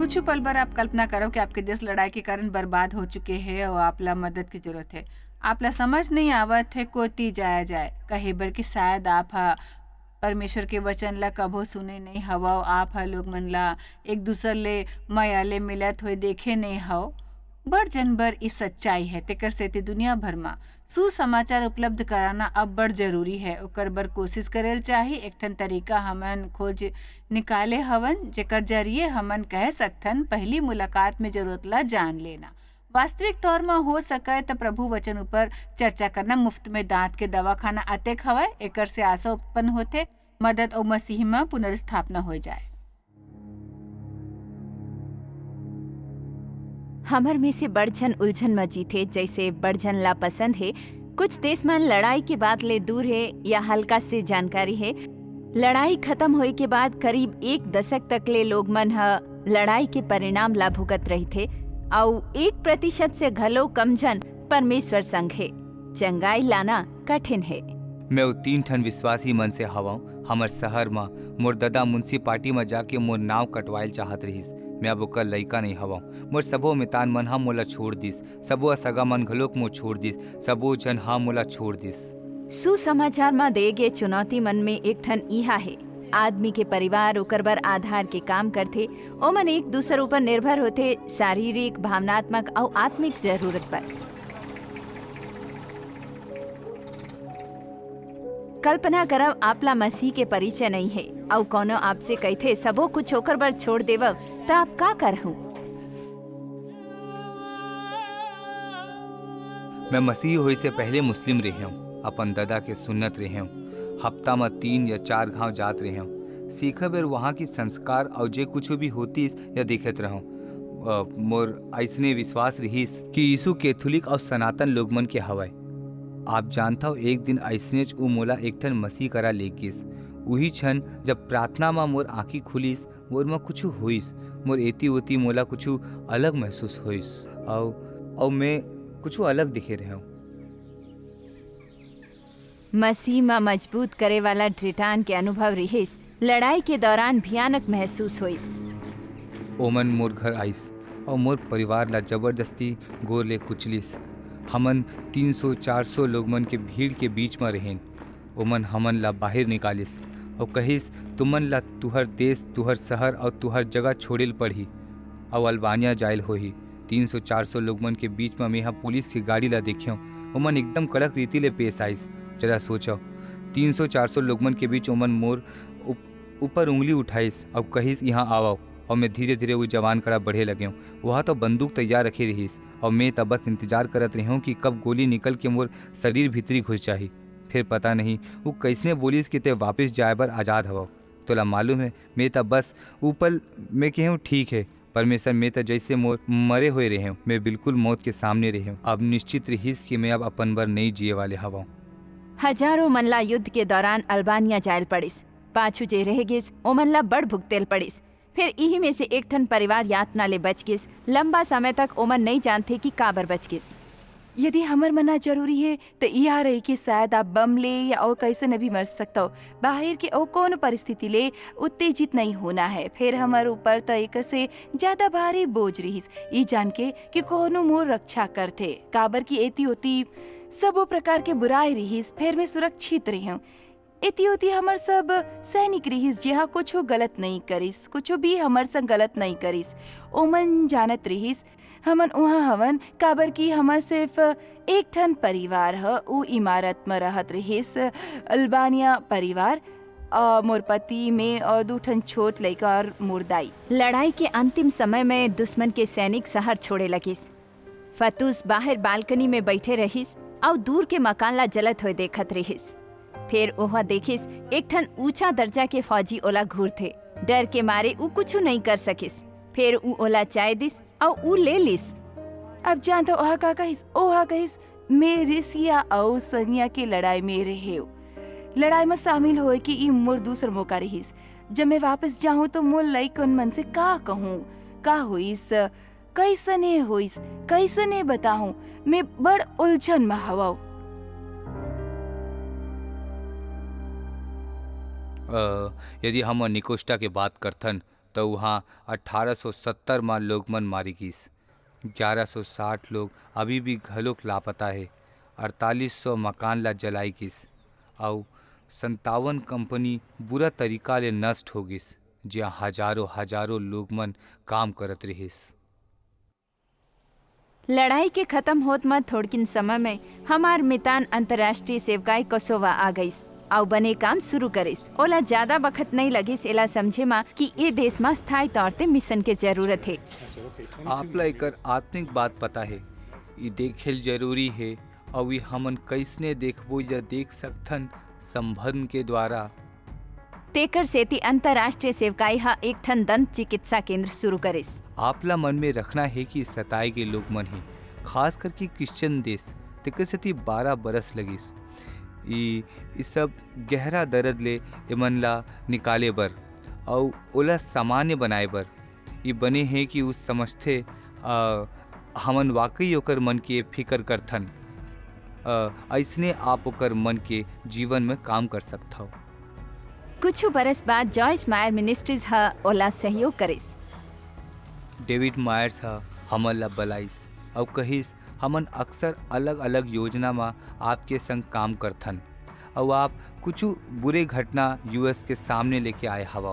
कुछ पल भर आप कल्पना करो कि आपके देश लड़ाई के कारण बर्बाद हो चुके हैं और आपला मदद की जरूरत है। आपला समझ नहीं आवत है कोती जाया जाए कहे बर कि शायद आप हा परमेश्वर के वचन ला कभो सुने नहीं हवा और आप हा लोग मन ला एक दूसर ले माया ले मिलत हुए देखे नहीं हव। बड़ जनबर ई सच्चाई है तेकर सेती दुनिया भर में सुसमाचार उपलब्ध कराना अब बड़ जरूरी है। ओकर बर कोशिश करेल चाही। एक ठन तरीका हमन खोज निकाले हवन जेकर जरिए हमन कह सकथन पहली मुलाकात में जरूरत ला जान लेना। वास्तविक तौर में हो सके तो प्रभु वचन ऊपर चर्चा करना मुफ्त में दांत के दवाखाना अतेक हवय। एकर से आशा उत्पन्न होते मदद और मसीह में पुनर्स्थापना हो जाए। हमर में से बढ़झन उलझन मची थे जैसे बढ़झन ला पसंद है। कुछ देश में लड़ाई के बाद ले दूर है या हल्का से जानकारी है। लड़ाई खत्म होए के बाद करीब 1 दशक तक ले लोग मन लड़ाई के परिणाम ला भुगत रही थे और 1% से घलो कम जन परमेश्वर संग है। चंगाई लाना कठिन है। मैं वो 3 ठन विश्वासी मन से हवाऊं। हमर शहर में मोर ददा म्युनिसिपालिटी में जाके मोर नाव कटवाइल चाहत रहिस। मैं अब ओकर लइका नहीं हवाऊं। मोर सबो मितान मन हा मोला छोड़ दिस। सबो सगा मन घलोक मोर छोड़ दिस। सबो जन हा मोला छोड़ दिस। सुसमाचार में दे गे चुनौती मन में एक ठन इहा है। आदमी के परिवार ओकर बर आधार के काम करथे। ओमन एक दूसर ऊपर निर्भर होते शारीरिक भावनात्मक और आत्मिक जरूरत पर। कल्पना करब आपला मसीह के परिचय नहीं है और कोनो आपसे कहते सबो कुछ ओकर बर छोड़ देवब त आप का करहु? मैं मसीह होई से पहले मुस्लिम रहे हूँ। अपन दादा के सुन्नत रहे हूँ। हफ्ता में 3 या 4 गांव जात रहे हूँ। सीखा बेर वहाँ की संस्कार और जे कुछ भी होतीस या देखत रहूँ। मोर ऐसने विश्वास रहीस कि यीशु कैथोलिक और सनातन लोग मन के हवाय। आप जानता हो एक दिन ऐसनेच उ मोला एक ठन मसीह करा ले गिस। वही क्षण जब प्रार्थना में मोर आँखी खुलिस मोर में कुछ होइस। मोर एती ओती मोला कुछ अलग महसूस होइस और मैं कुछ अलग दिखे रहे हूँ। मसीह में मजबूत करे वाला ड्रिटान के अनुभव रहिस। लड़ाई के दौरान भयानक महसूस होइस। ओमन मोर घर आइस और मोर परिवार ला जबरदस्ती गोर ले कुचलिस। हमन 300-400 लोग मन के भीड़ के बीच में रहें। ओमन हमन ला बाहर निकालिस और कहिस तुमन ला तुहर देश तुहर शहर और तुहर जगह छोड़ेल पड़ी और अल्बानिया जायल होही। 300-400 लोग मन के बीच में मैं यहाँ पुलिस की गाड़ी ला देखियो। ओमन एकदम कड़क रीति ले पेश आइस। जरा सोचो 300-400 लोग मन के बीच ओमन मोर ऊपर उंगली उठाइस और कहिस यहाँ आओ। और मैं धीरे धीरे वो जवान कड़ा बढ़े लगे हूँ। वहाँ तो बंदूक तैयार रखी रहीस और मैं तब बस इंतजार करत रही हूँ कि कब गोली निकल के मोर शरीर भीतरी घुस जाही। फिर पता नहीं वो कैसने बोलिस कि ते वापस जाए बर आज़ाद हवा। तोला मालूम है मैं तब बस ऊपर मैं कहूँ ठीक है परमेश्वर मैं तो जैसे मोर मरे हुए रहे हूँ। मैं बिल्कुल मौत के सामने रही हूँ। अब निश्चित रहीस कि मैं अब अपन बर नहीं जिए वाले हवा। हजारों मनला युद्ध के दौरान अल्बानिया जायल पड़िस। पाछू जे रह गिस ओ मनला बड़ भुगतेल पड़िस। फिर यही में से एक ठन परिवार यातना ले बच गिस। लंबा समय तक ओमन नहीं जानते कि काबर बच गिस। यदि हमर मना जरूरी है तो यह रही कि शायद आप बम ले या और कैसे न भी मर सकता हो। बाहर के ओ कौन परिस्थिति ले उत्तेजित नहीं होना है। फिर हमारे ऊपर तो एक से ज्यादा भारी बोझ रहीस ई जान के कि कोनो मोर रक्षा करते काबर की एती होती सबो प्रकार के बुराई रहीस। फिर मैं सुरक्षित रही हूँ। एती होती हमर सब सैनिक रहीस जहाँ कुछ गलत नहीं करिस। कुछ भी हमर संग गलत नहीं करिस। ओमन जानत रहीस हमन वहाँ हवन काबर की हमर सिर्फ एक ठन परिवार है। उ इमारत में रहत रहीस अल्बानिया परिवार और मोर पति में और 2 ठन छोट लड़का और मोर दाई। लड़ाई के अंतिम समय में दुश्मन के सैनिक शहर छोड़े लगिस। फतूस बाहर बालकनी में बैठे रहीस और दूर के मकान ला जलत हुए देखत रहीस। फिर वहाँ देखिस एक ठन ऊंचा दर्जा के फौजी ओला घूर थे। डर के मारे उ कुछ नहीं कर सकिस। फिर उ ओला चाय दिस और उ ले लिस। अब जानता ओहा का कहिस ओहा कहिस मैं रिसिया और सनिया के लड़ाई में रहे लड़ाई में शामिल होए कि ई मोर दूसर मौका रहीस। जब मैं वापस जाऊँ तो मोर लइकन मन से का कहूँ का होइस कैसने होइस कैसने बताऊँ। मैं बड़ उलझन में हवा। यदि हम निकोष्टा के बात करथन तो वहाँ 1870 में लोगमन मारी गईस। 1160 लोग अभी भी घलोक लापता है। 4800 मकान ला जलाई गईस और 57 कंपनी बुरा तरीका ले नष्ट हो गईस, जहाँ हजारों लोगमन काम करत रहिस। लड़ाई के खत्म होत में थोड़किन समय में हमार मितान अंतर्राष्ट्रीय सेवकाई कोसोवा आ गईस और बने काम शुरू करिस। ओला ज्यादा वक्त नहीं लगिस एला समझे मा कि ए देश में स्थायी तौर ते मिशन के जरूरत है। आपला एकर आत्मिक बात पता है, ये देखेल जरूरी है और ये हमन कैसने देखबो या देख सकथन संबंध के द्वारा। तेकर सेती अंतर्राष्ट्रीय सेवकाई हा एक ठन दंत चिकित्सा केंद्र शुरू करिस। आपला मन में रखना है कि सताए के लोग मन ही, खास करके क्रिश्चियन देश तेकर सेती 12 बरस लगिस ई सब गहरा दर्द ले एमन ला निकाले बर और ओला सामान्य बनाए बर। ये बने हैं कि उस समझते हमन वाकई ओकर मन के फिकर करथन, ऐसने आप ओकर मन के जीवन में काम कर सकता हो। कुछ बरस बाद जॉयस मायर मिनिस्ट्रीज हा ओला सहयोग करिस। डेविड मायर्स हा हमन ला बलाइस और कहिस हमन अक्सर अलग अलग योजना में आपके संग काम करथन और आप कुछ बुरे घटना यूएस के सामने लेके आए हवा,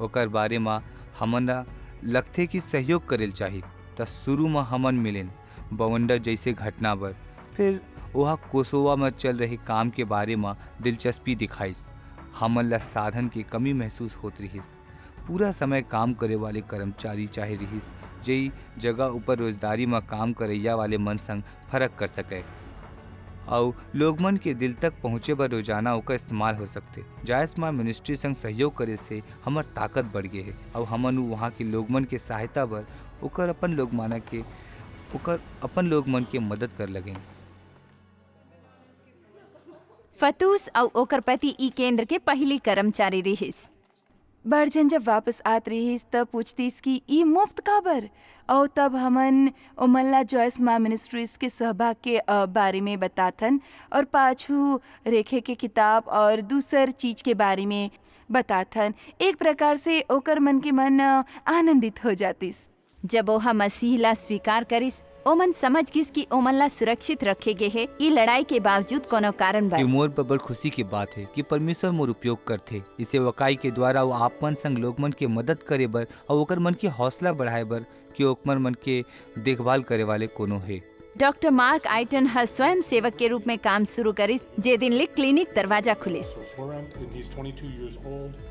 ओकर बारे में हमन लगथे कि सहयोग करेल चाहिए। त शुरू में हमन मिलेन बवंडर जैसे घटना बर, फिर वहाँ कोसोवा में चल रहे काम के बारे में दिलचस्पी दिखाइस। हमन ला साधन की कमी महसूस होत रहिस। पूरा समय काम करे वाले कर्मचारी चाहे रहिस जई जगह ऊपर रोजगारी में काम करैया वाले मन संग फर्क कर सके और लोगमन के दिल तक पहुँचे बर रोजाना ओकर इस्तेमाल हो सकते। जायस माँ मिनिस्ट्री संग सहयोग करे से हमर ताकत बढ़ गए है और हमन वहाँ के लोगमन के सहायता बर ओकर अपन लोगमन के मदद कर लगे। फतूस और ओकर पति ई केंद्र के पहली कर्मचारी रहिस। बड़जन जब वापस आत रहीस तब पूछतीस कि ई मुफ्त काबर, और तब हमन ओमनला जॉयस माँ मिनिस्ट्रीज के सहभाग के बारे में बताथन और पाछू रेखे के किताब और दूसर चीज के बारे में बताथन। एक प्रकार से ओकर मन के मन आनंदित हो जातिस। जब ओहा मसीह ला स्वीकार करिस ओमन समझ गिस कि ओमन ला सुरक्षित रखे गे है। ई लड़ाई के बावजूद कोनो कारण बा। मोर पर बड़ खुशी की बात है कि परमेश्वर मोर उपयोग करथे इसे वकाई के द्वारा वो आप मन संग लोग मन के मदद करे बर और ओकर मन के हौसला बढ़ाए बर कि ओकर मन के देखभाल करे वाले कोनो है। डॉक्टर मार्क आइटन हर स्वयं सेवक के रूप में काम शुरू करिस जे दिन ले क्लिनिक दरवाजा खुलिस।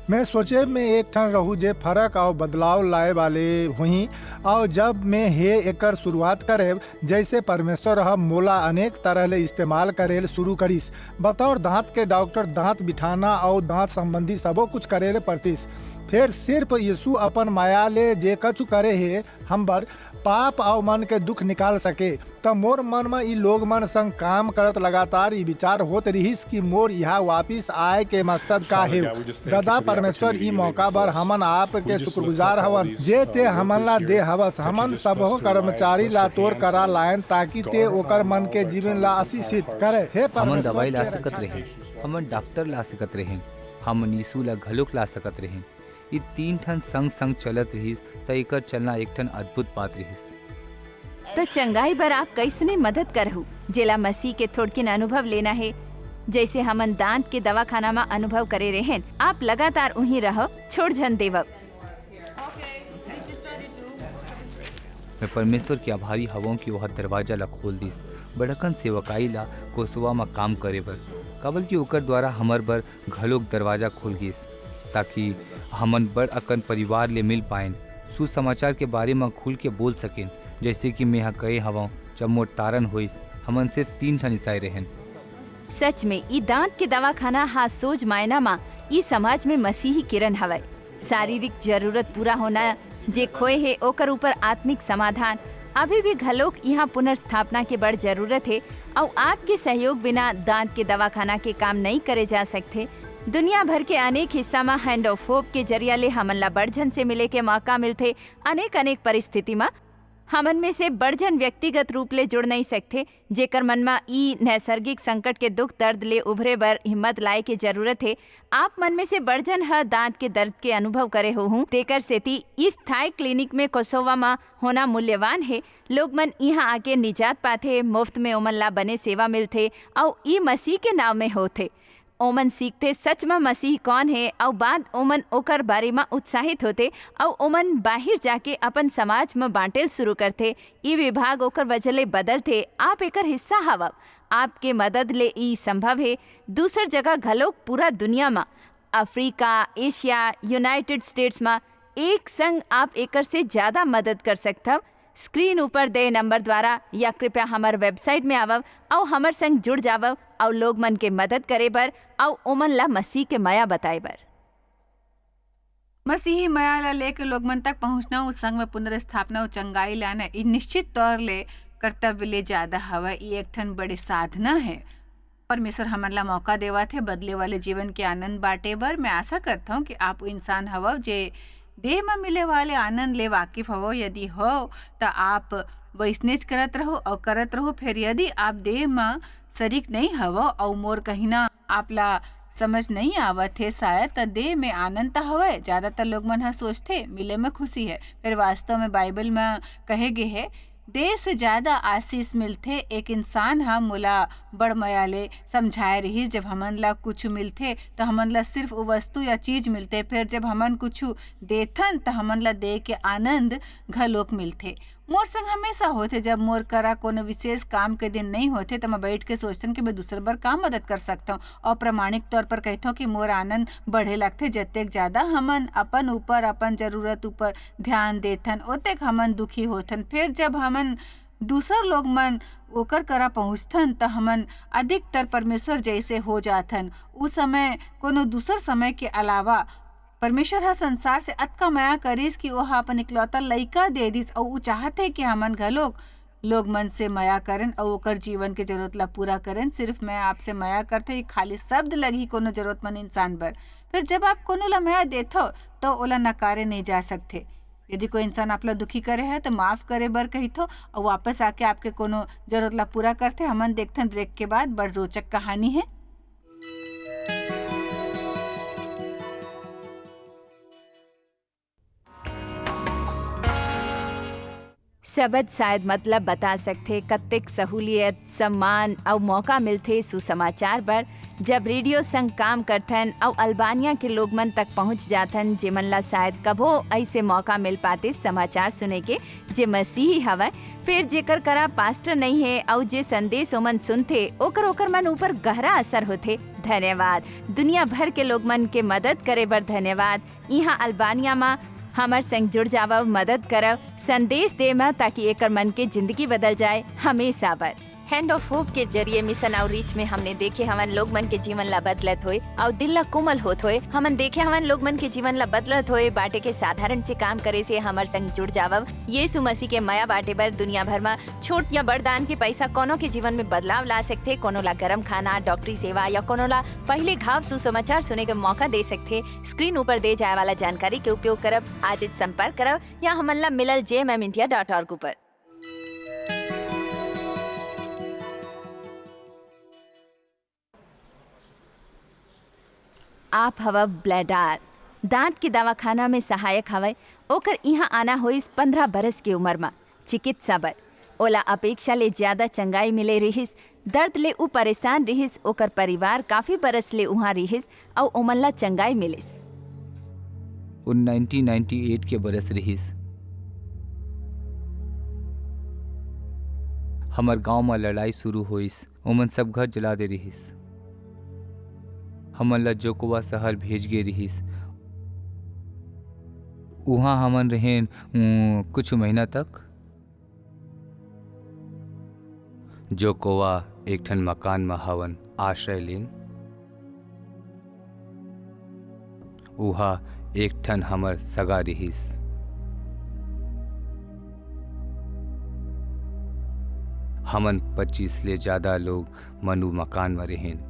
मैं सोचे में एक ठन रहूं जे फर्क और बदलाव लाए वाले हुई और जब मैं हे एकर शुरुआत करे जैसे परमेश्वर हम मोला अनेक तरह ले इस्तेमाल करेल शुरू करिस। बतौर दांत के डॉक्टर दांत बिठाना और दांत संबंधी सबो कुछ करेले पड़तिस। फिर सिर्फ यीशु अपन माया ले जे कछु करे है हम बर पाप और मन के दुख निकाल सके त मोर मन में ई लोग मन संग काम करत लगातार ई विचार होत रहिस कि मोर यहाँ वापिस आए के मकसद का है। दादा परमेश्वर ई मौका बर हमन आप के शुक्रगुजार हवन जे ते हमन ला दे हवस। हमन सबो कर्मचारी ला तोर करा लायन ताकि ते ओकर मन के जीवन ला आशीषित करे। हे हमन दवाई ला सकत रहे, हमन डॉक्टर ला सकत रहे, हमन यीशु ला घलोक ला सकत रहे। ये तीन ठन संग संग चलत रहिस त एकर चलना एक ठन अद्भुत बात रहिस। तो चंगाई बर आप कैसने मदद करहु जेला मसीह के थोड़किन अनुभव लेना है जैसे हमन दांत के दवाखाना में अनुभव करे रहें। आप लगातार उही रहो, छोड़ झन देवब। मैं परमेश्वर के आभारी हवों कि वह दरवाजा ला खोल दिस बड़कन सेवकाई ला कोसवा में काम करे बर, काबर कि ओकर द्वारा हमर बर घलोक दरवाजा खोल गिस ताकि हमन बड़ अकन परिवार ले मिल पाएन, सुसमाचार के बारे में खुल के बोल सकें। जैसे कि मैं यहाँ कहे हवा जब मोर तारन होइस हमन सिर्फ 3 ठन ईसाई रहें। सच में ई दांत के दवाखाना हाथ सोच मायना मा ई समाज में मसीही किरण हवय। शारीरिक जरूरत पूरा होना जे खोए है ओकर ऊपर आत्मिक समाधान अभी भी घलोक यहाँ पुनर्स्थापना के बड़ जरूरत है और आपके सहयोग बिना दांत के दवाखाना के काम नहीं करे जा सकते। दुनिया भर के अनेक हिस्सा में हैंड ऑफ होप के जरिया ले हमन ला बढ़झन से मिले के मौका मिलते। अनेक परिस्थिति में हमन में से बढ़जन व्यक्तिगत रूप ले जुड़ नहीं सकते, जेकर मन में ई नैसर्गिक संकट के दुख दर्द ले उभरे बर हिम्मत लाए के जरूरत है। आप मन में से बढ़जन ह दांत के दर्द के अनुभव करे हो हूँ, तेकर सेती इस थाई क्लिनिक में कोसोवा में होना मूल्यवान है। लोग मन यहाँ आके निजात पाथे, मुफ्त में ओमन ला बने सेवा मिलथे और ई मसीह के नाव में होथे। ओमन सीखते सच में मसीह कौन है और बाद ओमन ओकर बारे में उत्साहित होते और ओमन बाहर जाके अपन समाज में बांटेल शुरू करते। ई विभाग ओकर वजह ले बदलते। आप एकर हिस्सा हवा। आपके मदद ले ई संभव है। दूसर जगह घलोक पूरा दुनिया में, अफ्रीका, एशिया, यूनाइटेड स्टेट्स में एक संग आप एकर से ज़्यादा मदद कर सकते। स्क्रीन ऊपर दे नंबर द्वारा या कृपया हमार वेबसाइट में आवव और हमर संग जुड़ जावव और लोग मन के मदद करे बर और ओमन ला मसीह के माया बताए बर। मसीही माया ला लेके लोग मन तक पहुंचना, उस संग में पुनर्स्थापना और चंगाई लाना ई निश्चित तौर ले कर्तव्य ले ज्यादा हवा। ई एक ठन बड़ी साधना है। परमेश्वर हमन ला मौका देवा थे बदले वाले जीवन के आनंद बांटे बर। मैं आशा करता हूँ कि आप इंसान हवा जे देह में मिले वाले आनंद ले वाकिफ हो। यदि हो तो आप वैसनेज करत रहो और करत रहो। फिर यदि आप देह में शरीक नहीं हवो और मोर कहीं ना आपला समझ नहीं आवत है शायद, तो देह में आनंद तो हवे। ज्यादातर लोग मन हा सोचते मिले में खुशी है, फिर वास्तव में बाइबल में कहे गे है देह से ज्यादा आशीष मिलथे। एक इंसान हा मोला बड़ मयाले समझाए रही, जब हमन ला कुछ मिलथे तो हमन ला सिर्फ वो वस्तु या चीज मिलते, फिर जब हमन कुछ देथन तो हमन ला दे के आनंद घलोक मिलथे। मोर संग हमेशा होते जब मोर करा कोनो विशेष काम के दिन नहीं होते तो मैं बैठ के सोचतन कि मैं दूसरे बार काम मदद कर सकता हूँ और प्रामाणिक तौर पर कहता हूँ कि मोर आनंद बढ़े लगते। जतेक ज्यादा हमन अपन ऊपर अपन जरूरत ऊपर ध्यान देथन ओतेक हमन दुखी होथन। फिर जब हमन दूसर लोग मन ओकर करा पहुँचथन तो हमन अधिकतर परमेश्वर जैसे हो जाथन। उस समय कोनो दूसर समय के अलावा परमेश्वर हा संसार से अतका माया करिस कि वो अपन इकलौता लइका दे दिस और वो चाहते कि हमन घलोक लोग मन से माया करन और ओकर जीवन के जरूरत ला पूरा करन। सिर्फ मैं आपसे माया करते खाली शब्द लगी कोनो जरूरतमंद इंसान बर। फिर जब आप कोनो ला माया देथो तो ओला नकारे नहीं जा सकते। यदि कोई इंसान आप ला दुखी करे है तो माफ करे बर कहिथो और वापस आके आपके कोनो जरूरत ला पूरा करते। हमन देखथन ब्रेक के बाद बड़ रोचक कहानी है। शब्द शायद मतलब बता सकते कत्तिक सहूलियत, सम्मान और मौका मिलते सुसमाचार पर जब रेडियो संग काम करथन और अल्बानिया के लोग मन तक पहुंच जाथन, जेमन ला शायद कभो ऐसे मौका मिल पाते समाचार सुने के जे मसीही हवय। फिर जेकर करा पास्टर नहीं है और जे संदेश ओमन सुनते ओकर मन ऊपर गहरा असर होते। धन्यवाद दुनिया भर के लोग मन के मदद करे बर धन्यवाद। यहाँ अल्बानिया में हमार संग जुड़ जावव, मदद करव, संदेश देव ताकि एकर मन के जिंदगी बदल जाए हमेशा बर। हैंड ऑफ होप के जरिए मिशन आउटरीच में हमने देखे हमन लोग मन के जीवन ला बदलत होए और दिल ला कोमल होत होए। हमन देखे हमन लोग मन के जीवन ला बदलत होए बाटे के साधारण से काम करे से हमार संग जुड़ जावव। यीशु मसीह के माया बाटे बर दुनिया भर में छोट या बड़ दान के पैसा कोनो के जीवन में बदलाव ला सकते। कोनो ला गरम खाना, डॉक्टरी सेवा या कोनो ला पहले घाव सुसमाचार सुने के मौका दे सकते। स्क्रीन ऊपर दे जाए वाला जानकारी के उपयोग करब, आज संपर्क करब या हमन ला मिलल jmindia.org पर। आप हवा ब्लैडार दांत के दवाखाना में सहायक हवय। ओकर यहाँ आना होइस 15 बरस के उम्र में चिकित्सा बर। ओला अपेक्षा ले ज्यादा चंगाई मिले रहिस। दर्द ले उ परेशान रहिस। ओकर परिवार काफी बरस ले उहाँ रहिस और ओमन ला चंगाई मिलिस। 1998 के बरस रहिस। हमर गांव में लड़ाई शुरू होइस। ओमन सब घर जला दे रहिस। हमन ला जोकोवा शहर भेज गे रहिस। वहाँ हमन रहेन कुछ महीना तक। जोकोवा एक ठन मकान में हवन आश्रय लेन। वहाँ एक ठन हमर सगा रहिस। हमन 25 ले ज्यादा लोग मनु मकान में रहेन।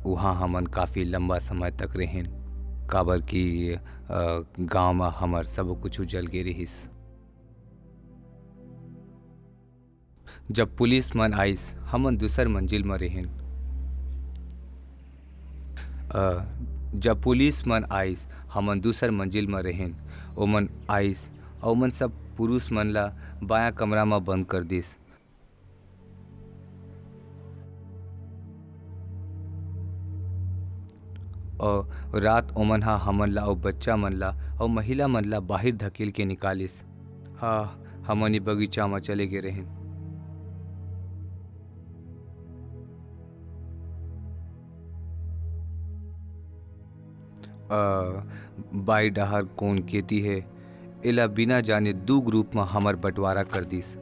वहाँ हमन काफ़ी लंबा समय तक रहें। काबर की गांव में हमर सब कुछ जल गे रहिस। जब पुलिस मन आइस हमन दूसर मंजिल में रहेन। जब पुलिस मन आइस हमन दूसर मंजिल में रहेन। ओमन आइस और ओमन सब पुरुष मन ला बाया कमरा में बंद कर दिस। और रात ओमन हा हमन ला और बच्चा मन ला और महिला मन ला बाहर धकेल के निकालिस। हाँ, हमन बगीचा में चले गए रहें। बाई डहार कौन केती है एला बिना जाने दू ग्रुप में हमर बंटवारा कर दिस।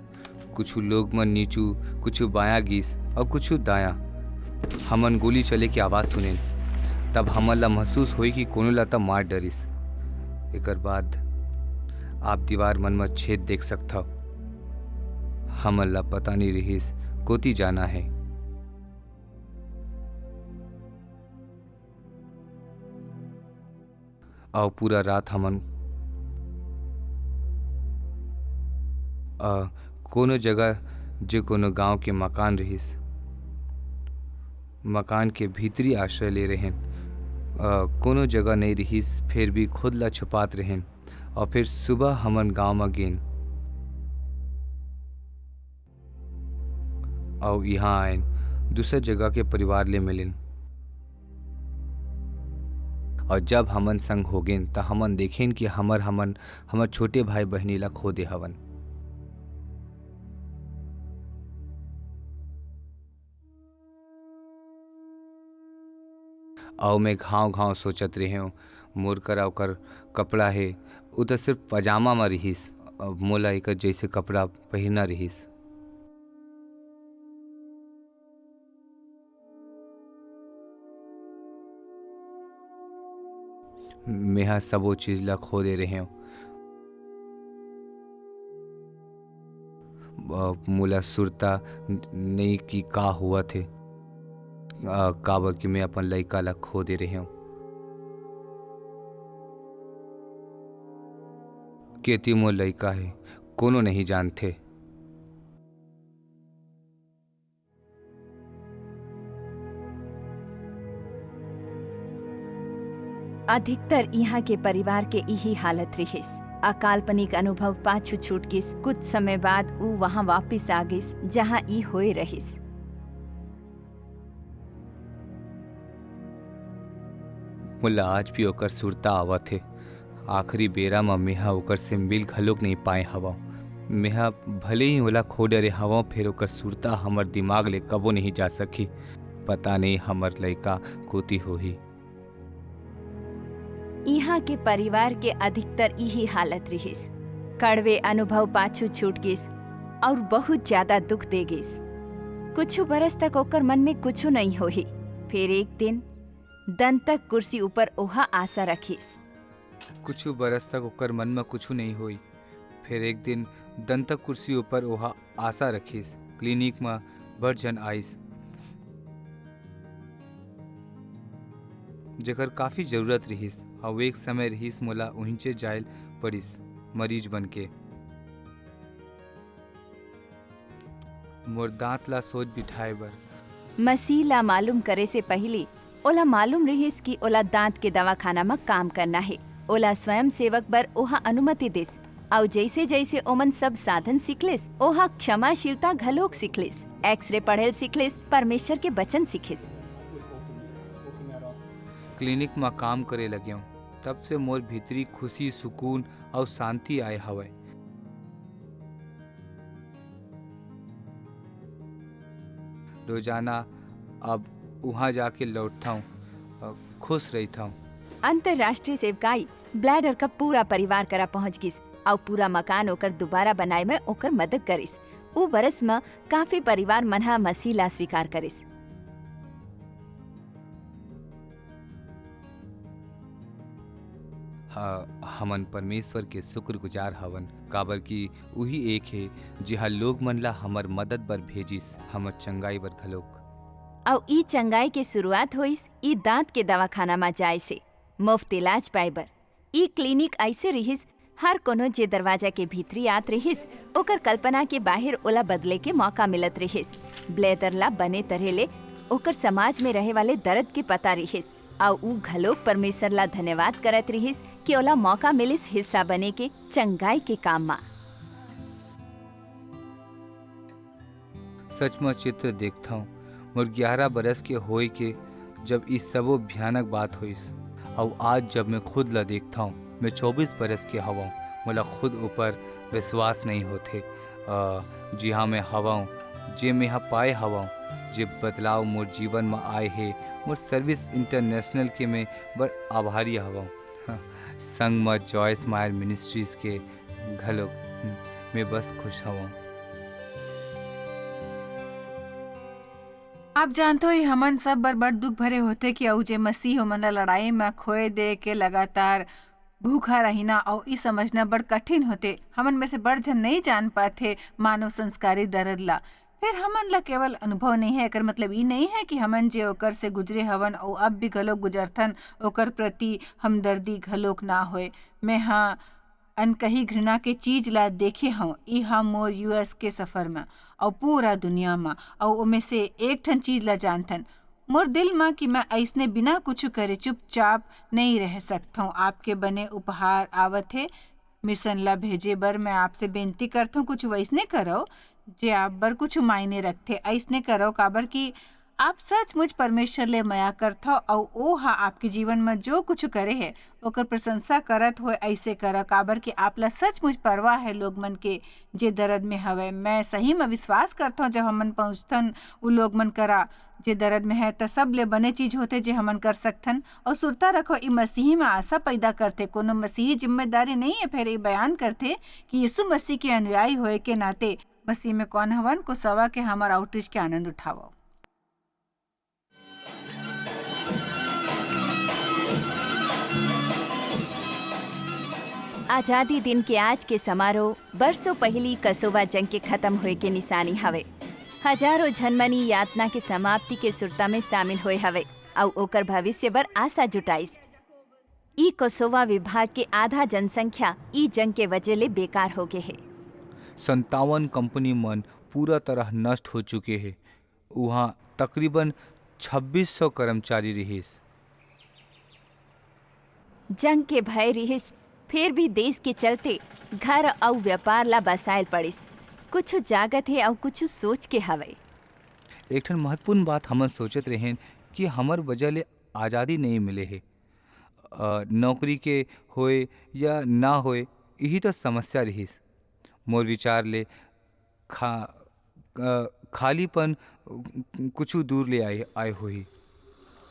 कुछ लोग मन नीचू, कुछ बाया गिस और कुछ दाया। हमन गोली चले की आवाज़ सुनेन, तब हमन ला महसूस हुई कि कोनो ला तब मार डरिस। एकर बाद आप दीवार मन में छेद देख सकता। हमन ला पता नहीं रहिस कोती जाना है। और पूरा रात हमन कोनो जगह जो कोनो गांव के मकान रहिस, मकान के भीतरी आश्रय ले रहें। कोनो जगह नहीं रहिस, फिर भी खुद ला छुपात रहें। और फिर सुबह हमन गांव में गेन और यहाँ आयन दूसरे जगह के परिवार ले मिलन। और जब हमन संग हो गेन त हमन देखें कि हमर छोटे भाई बहनी ला खो दे हवन। और मैं घाव घाव सोचत रहे हूँ मोर करा ओकर कपड़ा है उ तो सिर्फ पजामा में रहिस। मोला एक जैसे कपड़ा पहनना रहिस। मेहा सब वो चीज ला खो दे रहे हूँ। मोला सुरता नहीं कि का हुआ थे काबर कि मैं अपन लड़का ला खो दे रहे हूँ। केती मोर लड़का है कोनो नहीं जानते। अधिकतर यहाँ के परिवार के यही हालत रहिस। अकाल्पनिक अनुभव पाछू छूट गिस। कुछ समय बाद ऊ वहाँ वापिस आ गिस जहाँ ई होए रहिस। मुला आज भी ओकर सुरता आवत है। आखिरी बेरा में मेहा ओकर से मिल घलोक नहीं पाए हवा। मेहा भले ही ओला खो डरे हवा, फिर ओकर सुरता हमर दिमाग ले कबो नहीं जा सकी। पता नहीं हमर लड़का कोती होही। यहाँ के परिवार के अधिकतर यही हालत रहिस। कड़वे अनुभव पाछू छूट गिस और बहुत ज्यादा दुख दे गिस। कुछ बरस तक ओकर मन में कुछ नहीं होही। फिर एक दिन दंतक कुर्सी ऊपर ओहा आशा रखिस। कुछ बरस तक ओकर मन में कुछ नहीं हुई। फिर एक दिन दंतक कुर्सी ऊपर ओहा आशा रखिस। क्लिनिक में बड़ जन आइस जेकर काफी जरूरत रहिस। और एक समय रहिस मोला उहिंचे जायल पड़िस मरीज बन के। मोर दांत ला सोच बिठाए बर मसीला मालूम करे से पहले ओला मालूम रहिस कि ओला दांत के दवाखाना में काम करना है। ओला स्वयं सेवक बर ओहा अनुमति दिस। और जैसे जैसे ओमन सब साधन सीखलिस ओहा क्षमाशीलता घलोक सीखलिस। एक्सरे पढ़ेल सीखलिस, परमेश्वर के वचन सीखिस। क्लिनिक में काम करे लगे हूँ। तब से मोर भीतरी खुशी, सुकून और शांति आए हवे। रोजाना अब वहाँ जाके लौटता हूँ, खुश रहता हूँ। अंतरराष्ट्रीय सेवकाई ब्लैडर का पूरा परिवार करा पहुँच गिस और पूरा मकान ओकर दोबारा बनाए में ओकर मदद करिस। उ बरस में काफी परिवार मनहा मसीला स्वीकार करिस। हमन परमेश्वर के शुक्रगुजार हवन काबर की वही एक है जिहा लोग मन ला हमर मदद बर भेजिस, हमर चंगाई बर घलोक। और ई चंगाई के शुरुआत होइस ई दांत के दवाखाना में जाए से। मुफ्त इलाज पाइबर। ई क्लिनिक ऐसे रहिस हर कोनो जे दरवाजा के भीतरी आत रहिस ओकर कल्पना के बाहर ओला बदले के मौका मिलत रहिस। ब्लेदर ला बने तरहेले ओकर समाज में रहे वाले दर्द के पता रहिस और ऊ घलोक परमेश्वर ला धन्यवाद करत रहिस कि ओला मौका मिलिस हिस्सा बने के चंगाई के काम मा। सच में चित्र देखता हूँ मोर 11 बरस के होए के जब इस सबो भयानक बात होइस और आज जब मैं खुद ला देखता हूँ मैं 24 बरस के हवा हूँ, मोला खुद ऊपर विश्वास नहीं होते। जी हाँ मैं हवा हूँ जे मैं यहाँ पाए हवा हूँ जे बदलाव मोर जीवन में आए है। मोर सर्विस इंटरनेशनल के मैं बड़ आभारी हवा हूँ। संग में जॉयस मायर मिनिस्ट्रीज के घलो मैं बस खुश हवा हूँ। आप जानते हो हमन सब बड़ दुख भरे होते कि औ जे मसीह हमन ला लड़ाई में खोए दे के लगातार भूखा रहिना और ई समझना बड़ कठिन होते। हमन में से बड़ जन नहीं जान पाते मानव संस्कारी दर्द ला। फिर हमन ला केवल अनुभव नहीं है, एकर मतलब ई नहीं है कि हमन जे ओकर से गुजरे हवन और अब भी घलोक गुजरथन ओकर प्रति हमदर्दी घलोक ना होए। मैं हाँ अनकही घृणा के चीज ला देखे हूँ ई हम मोर यूएस के सफर में और पूरा दुनिया में और उनमें से एक ठन चीज ला जानथन मोर दिल में कि मैं ऐसने बिना कुछ करे चुपचाप नहीं रह सकता हूँ। आपके बने उपहार आवत है मिशन ला भेजे बर मैं आपसे बेनती करता हूँ कुछ वैसने करो जे आप बर कुछ मायने रखते। ऐसने करो काबर कि आप सचमुच परमेश्वर ले माया करत हो और ओ हा आपके जीवन में जो कुछ करे है ओकर प्रशंसा करत हो। ऐसे कर काबर कि आपला सचमुच परवाह है लोग मन के जे दर्द में हवे। मैं सही में विश्वास करता हूँ जब हमन पहुँचथन उ लोग मन करा जे दर्द में है त सब ले बने चीज होते जे हमन कर सकथन। और सुरता रखो ई मसीह में आशा पैदा करते कोनो मसीही जिम्मेदारी नहीं है। फिर ये बयान करते कि यीशु मसीह के अनुयायी होए के नाते मसीह में कौन हवन को सवा के हमार आउटरीच के आनंद उठाओ। आजादी दिन के आज के समारोह बरसों पहली कसोवा जंग के खत्म होए के निशानी हवे। हजारों झनमनी यातना के समाप्ति के सुरता में शामिल होए हवे और ओकर भविष्य बर आशा जुटाइस। ई कोसोवा विभाग के आधा जनसंख्या ई जंग के वजह ले बेकार हो गए है। 57 कंपनी मन पूरा तरह नष्ट हो चुके हैं। वहाँ तकरीबन 2600 कर्मचारी रहिस। जंग के भय रहिस फिर भी देश के चलते घर और व्यापार ला बसायल पड़िस। कुछ जागत है और कुछ सोच के हवे। एक ठन महत्वपूर्ण बात हमन सोचत रहें कि हमर वजह ले आज़ादी नहीं मिले है। नौकरी के होए या ना होए यही तो समस्या रहिस। मोर विचार ले खालीपन कुछ दूर ले आए होही।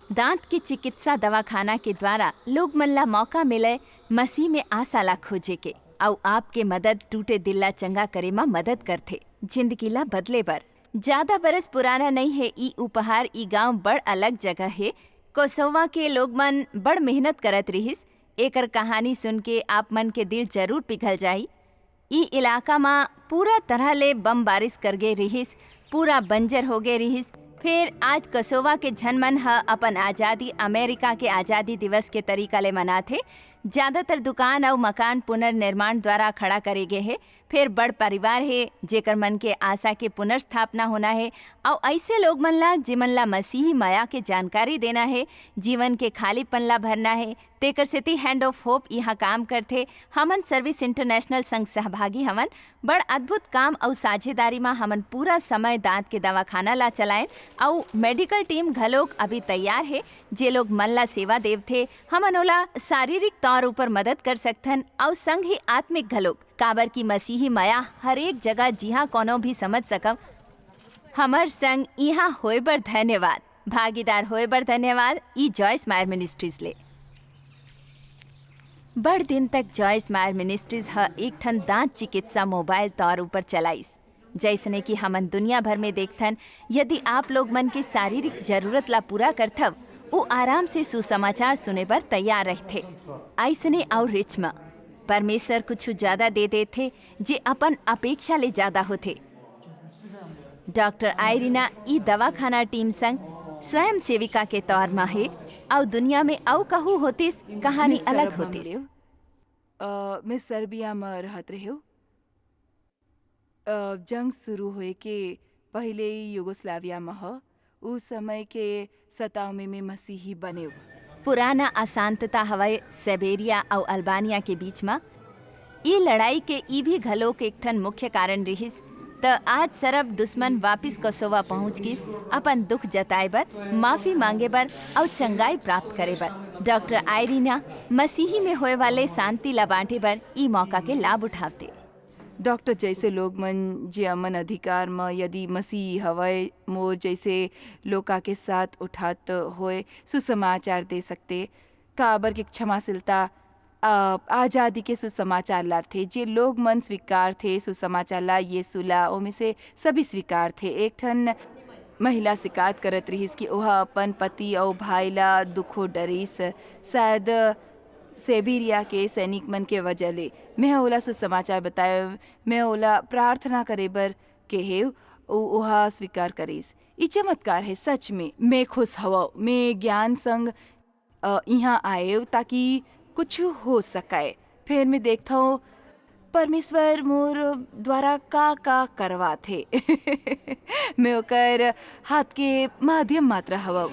दांत के चिकित्सा दवाखाना के द्वारा लोग मन ला मौका मिले मसीह में आशा ला खोजे के और आपके मदद टूटे दिल ला चंगा करे में मदद करथे जिंदगी ला बदले बर। ज्यादा बरस पुराना नहीं है ई उपहार। ई गांव बड़ अलग जगह है। कोसोवा के लोग मन बड़ मेहनत करत रहिस। एकर कहानी सुन के आप मन के दिल जरूर पिघल जाई। ई इलाका में पूरा तरह ले बम बारिश कर गए रहिस, पूरा बंजर हो गए रहिस। फिर आज कोसोवा के झनमन ह अपन आज़ादी अमेरिका के आज़ादी दिवस के तरीका ले मनाथे। ज्यादातर दुकान और मकान पुनर्निर्माण द्वारा खड़ा करे गए है। फिर बड़ परिवार है जेकर मन के आशा के पुनर्स्थापना होना है और ऐसे लोग मन ला जिमन ला मसीही माया के जानकारी देना है, जीवन के खालीपन ला भरना है। तेकर सेती हैंड ऑफ होप यहाँ काम करथे। हमन सर्विस इंटरनेशनल संग सहभागी हमन बड़ अद्भुत काम और साझेदारी में हमन पूरा समय दांत के दवाखाना ला चलाएं और मेडिकल टीम घलोक अभी तैयार है। जे लोग मन ला सेवा देव थे हमन ओला शारीरिक तौर ऊपर मदद कर सकथन और संग ही आत्मिक घलोक काबर की मसीही माया हर एक जगह जिहाँ कोनो भी समझ सकम। हमर संग यहाँ होए बर धन्यवाद, भागीदार होए बर धन्यवाद ई जॉयस मायर मिनिस्ट्रीज ले। बड़ दिन तक जॉयस मायर मिनिस्ट्रीज ह एक ठन दांत चिकित्सा मोबाइल तौर ऊपर चलाइस। जैसने कि हमन दुनिया भर में देखथन यदि आप लोग मन के शारीरिक जरूरत ला पूरा करथव वो आराम से सुसमाचार सुने पर तैयार रहते। ऐसने और रिच में परमेश्वर कुछ ज्यादा दे देथे जे अपन अपेक्षा ले ज्यादा होथे। डॉक्टर आयरीना ई दवाखाना टीम संग स्वयं सेविका के तौर में है। और दुनिया में औ कहू होतिस कहानी मैं अलग सरब होतिस। मंगलेव। मैं सर्बिया में रहत रहे जंग शुरू होए के पहले ही युगोस्लाविया में ह उस समय के 97 में मसीही बने। पुराना अशांतता हवाए साइबेरिया और अल्बानिया के बीच में ई लड़ाई के ई भी घलो के एकठन मुख्य कारण रहिस। त आज सरब दुश्मन वापिस कोसोवा पहुंच गिस अपन दुख जताए बर, माफी मांगे बर और चंगाई प्राप्त करे बर। डॉक्टर आयरीना मसीही में होए वाले शांति ला बांटे बर ई मौका के लाभ उठावते। डॉक्टर जैसे लोग मन जे अमन अधिकार में यदि मसीह हवय मोर जैसे लोका के साथ उठात होए सुसमाचार दे सकते। काबर के क्षमाशीलता आजादी के सुसमाचार ला थे। जे लोग मन स्वीकार थे सुसमाचार ला यीशुला ओमे से सभी स्वीकार थे। एक ठन महिला शिकायत करत रहिस कि ओहा अपन पति और भाई ला दुखो डरिस, शायद सेबिरिया के सैनिक मन के वजह ले। मैं ओला सुसमाचार बताए, मैं ओला प्रार्थना करे बर केहेव ओहा स्वीकार करिस। ई चमत्कार है सच में। मैं खुश हवा, मैं ज्ञान संग यहाँ आए ताकि कुछ हो सके। फिर मैं देखता हूँ परमेश्वर मोर द्वारा का करवा थे। मैं ओकर हाथ के माध्यम मात्र हवा।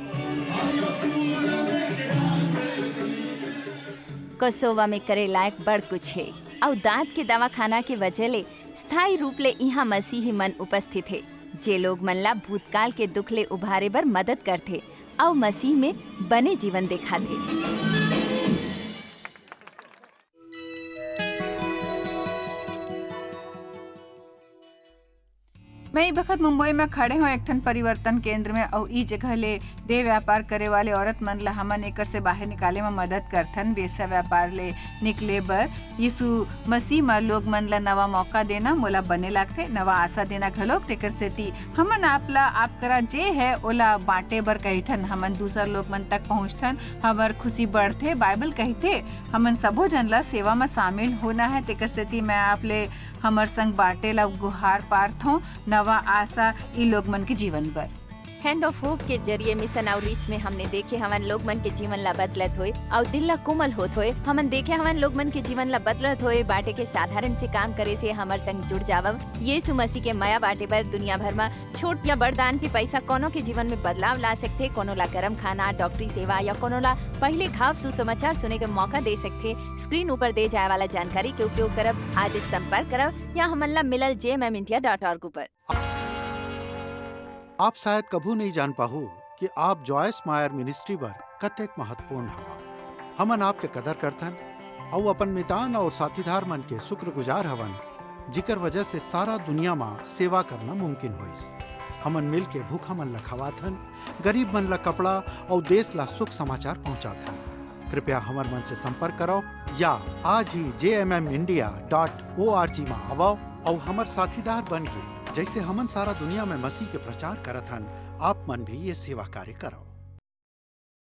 कोसोवा में करे लायक बड़ कुछ है और दांत के दवाखाना के वजह ले स्थायी रूप ले यहाँ मसीही मन उपस्थित है, जे लोग मन ला भूतकाल के दुख ले उभारे बर मदद करथे और मसीह में बने जीवन दिखाथे। मैं ई बखत मुंबई में खड़े हूँ एक ठन परिवर्तन केंद्र में और ई जगह ले दे व्यापार करे वाले औरत मन ला हमन एकर से बाहर निकाले में मदद करथन। वेश्या व्यापार ले निकले बर यीशु मसीह में लोग मन ला नवा मौका देना मोला बने लागथे, नवा आशा देना घलोक। तेकर सेती हमन आपला आप करा जे है ओला बांटे बर कहिथन। हमन दूसर लोग मन तक पहुँचथन, हमर खुशी बढ़थे। बाइबल कहथे हमन सबो जन ला सेवा में शामिल होना है। तेकर सेती मैं आप ले हमर संग बांटे ला गुहार पारथों नवा आशा ई लोग मन के जीवन पर। हैंड ऑफ होप के जरिए मिशन आउटरीच में हमने देखे हमन लोग मन के जीवन ला बदलत होए और दिल ला कोमल होत होए। हमन देखे हमन लोग मन के जीवन ला बदलत होए। बाटे के साधारण से काम करे से हमर संग जुड़ जावब। यीशु मसीह के माया बाटे पर दुनिया भर में छोट या बड़ दान के पैसा कोनो के जीवन में बदलाव ला सकथे। कोनो ला गरम खाना, डॉक्टरी सेवा या कोनो ला पहले घाव सुसमाचार सुने के मौका दे सकथे। स्क्रीन ऊपर दे जाए वाला जानकारी के उपयोग करब, आज संपर्क करब या हमन ला मिलल jmmindia.org पर। आप शायद कभू नहीं जान पाहु कि आप जॉयस मायर मिनिस्ट्री बर कतेक महत्वपूर्ण हवा। हमन आपके कदर करथन और अपन मितान और साथीदार मन के शुक्रगुजार हवन, जिकर वजह से सारा दुनिया में सेवा करना मुमकिन होइस। हमन मिल के भूखा मन ला खवाथन, गरीब मन ला कपड़ा और देश ला सुख समाचार पहुँचाथन। कृपया हमर मन से संपर्क करो या आज ही jmmindia.org में आवो और हमर साथीदार बन के जैसे हमन सारा दुनिया में मसीह के प्रचार करत हन, आप मन भी ये सेवा कार्य करो।